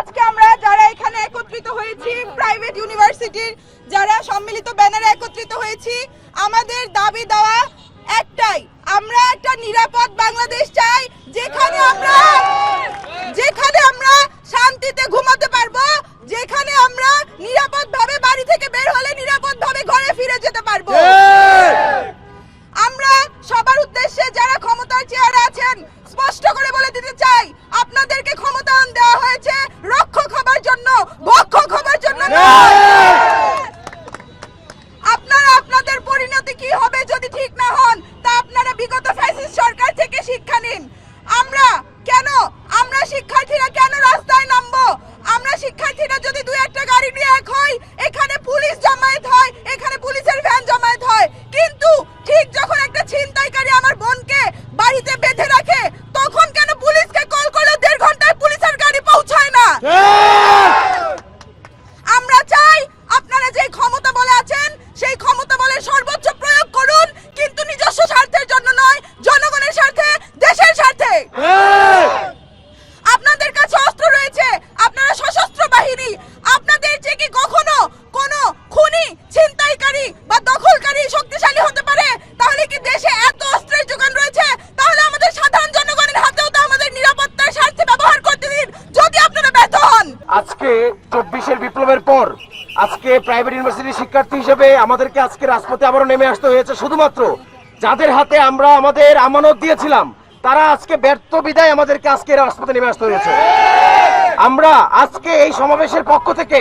আজকে আমরা যারা এখানে একত্রিত হয়েছি, প্রাইভেট ইউনিভার্সিটির যারা সম্মিলিত ব্যানারে একত্রিত হয়েছি, আমাদের দাবি দেওয়া একটাই, আমরা একটা নিরাপদ বাংলাদেশ চাই, যেখানে আমরা শান্তিতে ঘুমাতে পারবো, যেখানে আমরা নিরাপদভাবে বাড়ি থেকে বের হলে নিরাপদভাবে ঘরে ফিরে যেতে পারবো। আমরা সবার উদ্দেশ্যে যারা ক্ষমতার চেয়ারে আছেন স্পষ্ট করে বলে দিতে চাই, আপনাদেরকে ক্ষমতায়ন দেওয়া হয়েছে রক্ষক হবার জন্য, ভক্ষক হবার জন্য না। আপনারা আপনাদের পরিণতি কি হবে যদি ঠিক না হন, তা আপনারা বিগত ফ্যাসিস্ট সরকার থেকে শিক্ষা নিন। আমরা শিক্ষার্থীরা কেন রাস্তায় নামবো? আমরা শিক্ষার্থীরা যদি দুই একটা গাড়ি নিয়ে এক হই, এখানে পুলিশ জমায়েত হয়, এখানে পুলিশের ভ্যান জমায়েত হয়, কিন্তু ঠিক যখন একটা ছিনতাইকারী আমার বোনকে বাড়িতে বেঁধে রাখে, তখন কেন পুলিশকে কল করলে 1.5 ঘন্টায় পুলিশের গাড়ি পৌঁছায় না? আমরা চাই আপনারা যে ক্ষমতা বলে আছেন সেই ক্ষমতা বলের সর্বোচ্চ প্রয়োগ করুন, কিন্তু নিজস্ব স্বার্থের জন্য নয়, জনগণের স্বার্থে, দেশের স্বার্থে। আপনাদের কাছে অস্ত্র রয়েছে, আপনারা সশস্ত্র বাহিনী, আপনাদের যে কি কখনো কোনো খুনি, ছিনতাইকারী বা দখলকারী শক্তিশালী হতে পারে? তাহলে কি দেশে এত অস্ত্রের যোগান রয়েছে? তাহলে আমাদের সাধারণ জনগণের হাতেও তো আমাদের নিরাপত্তার স্বার্থে ব্যবহার করতে দিন, যদি আপনারা ব্যর্থ হন। আজকে 24-এর বিপ্লবের পর আজকে প্রাইভেট ইউনিভার্সিটির শিক্ষার্থী হিসেবে আমাদেরকে আজকে রাজপথে আবারও নেমে আসতে হয়েছে, শুধুমাত্র যাদের হাতে আমরা আমাদের আমানত দিয়েছিলাম তারা আজকে ব্যর্থ বিদায় আমাদেরকে আজকে রাজপথে নেমে আসতে হয়েছে। আমরা আজকে এই সমাবেশের পক্ষ থেকে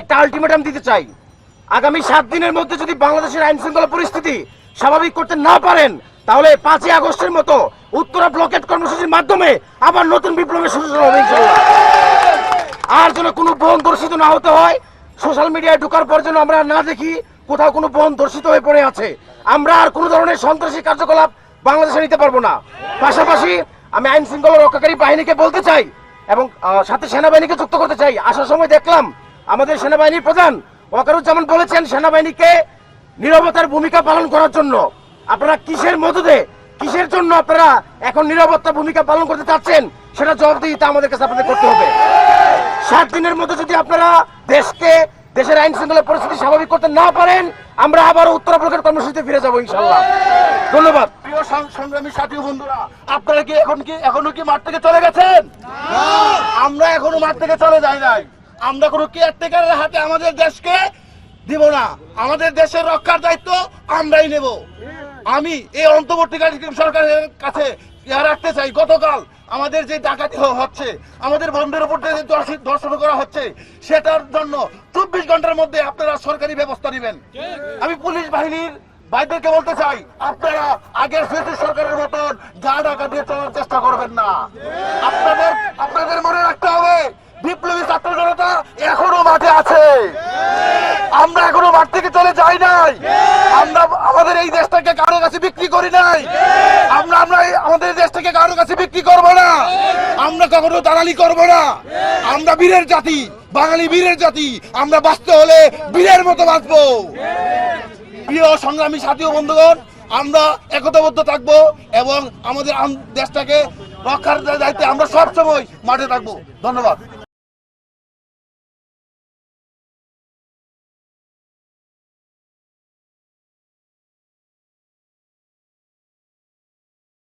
একটা আলটিমেটাম দিতে চাই, আগামী 7 দিনের মধ্যে যদি বাংলাদেশের আইন শৃঙ্খলা পরিস্থিতি স্বাভাবিক করতে না পারেন, তাহলে 5ই আগস্টের মতো উত্তরা ব্লকেট কর্মসূচির মাধ্যমে আবার নতুন বিপ্লবের সূচনা হবে ইনশাআল্লাহ। আর যেন কোনো বোন দর্শিত না হতে হয়, সোশ্যাল মিডিয়ায় ঢোকার পর যেন আমরা না দেখি কোথাও কোনো বোন দর্শিত হয়ে পড়ে আছে। আমরা আর কোনো ধরনের সন্ত্রাসী কার্যকলাপ বাংলাদেশে নিতে পারবো না। পাশাপাশি আমি আইন শৃঙ্খলা রক্ষাকারী বাহিনীকে বলতে চাই এবং সাথে সেনাবাহিনীকে যুক্ত করতে চাই। আসার সময় দেখলাম আমাদের সেনাবাহিনীর প্রধান ওয়াকারুজ্জামান বলেছেন সেনাবাহিনীকে নীরবতার ভূমিকা পালন করার জন্য। আপনারা কিসের মদদে, কিসের জন্য আপনারা এখন নীরবতা ভূমিকা পালন করতে চাচ্ছেন, সেটা জবাবদিহিতা আমাদের কাছে আপনাদের করতে হবে। 7 দিনের মধ্যে যদি আপনারা দেশের আইন শৃঙ্খলা পরিস্থিতি স্বাভাবিক করতে না পারেন, আমরা আবারও উত্তরা ব্লকের কর্মসূচিতে ফিরে যাবো ইনশাআল্লাহ। ধন্যবাদ। প্রিয় সংগ্রামী সাথী বন্ধুরা, আপনারা কি এখনো কি মাঠ থেকে চলে গেছেন? আমরা এখনো মাঠ থেকে চলে যাই নাই। আমরা কোনো কেয়ারটেকারের হাতে আমাদের দেশকে দিব না। আমাদের দেশের রক্ষার দায়িত্ব আমরাই নেব। আমি এই অন্তর্বর্তীকালীন সরকারের কাছে রাখতে চাই, গতকাল আমাদের যে ডাকাতি হচ্ছে, আমাদের বন্ধের উপর যে ধর্ষণ করা হচ্ছে, সেটার জন্য 24 ঘন্টার মধ্যে আপনারা সরকারি ব্যবস্থা নেবেন। আমি পুলিশ বাহিনীর ভাইদেরকে বলতে চাই, আপনারা আগের ফ্যাসিস্ট সরকারের মতন গা ঢাকা দিয়ে চলার চেষ্টা করবেন না। আপনাদের মনে রাখতে হবে, বিপ্লবী ছাত্র জনতা এখনো মাঠে আছে। আমরা এখনো মাঠ থেকে চলে যাই নাই। আমরা আমাদের এই দেশটাকে কারো কাছে বিক্রি করি নাই। আমরা আমাদের দেশটাকে কারো কাছে বিক্রি করব না। আমরা কখনো দালালি করব না। আমরা বীরের জাতি, বাঙালি বীরের জাতি। আমরা বাঁচতে হলে বীরের মতো বাঁচবো। প্রিয় সংগ্রামী সাথী ও বন্ধুগণ, আমরা একতাবদ্ধ থাকবো এবং আমাদের দেশটাকে রক্ষার দায়িত্বে আমরা সবসময় মাঠে থাকবো। ধন্যবাদ।